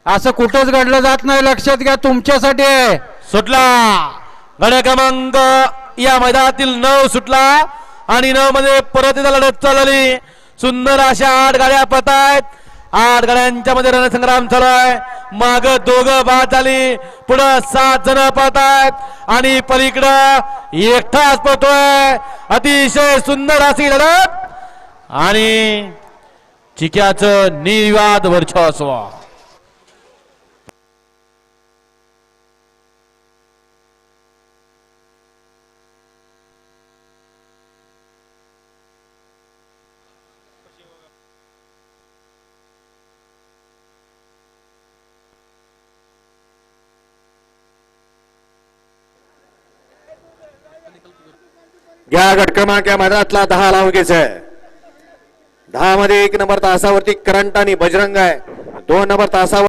असं कुठंच घडलं जात नाही, लक्षात घ्या, तुमच्यासाठी आहे. सुटला गाड्या क्रमांक या मैदानातील 9 सुटला आणि 9 मध्ये परत एकदा लढत चालली. सुंदर अशा 8 गाड्या पळतायत. 8 गाड्यांच्या मध्ये रणसंग्राम चालू आहे. माग दोघं बाद झाली, पुढं 7 जण पळतायत आणि पलीकडं एकटाच पळतोय. अतिशय सुंदर अशी लढत आणि चिक्याचं निर्विवाद वर्चस्व. घ्या गट क्रमांक या मैदानातला 10 लावगेच आहे. 10 मध्ये 1 नंबर तासावरती करंट आणि बजरंग आहे. 2 नंबर तासावर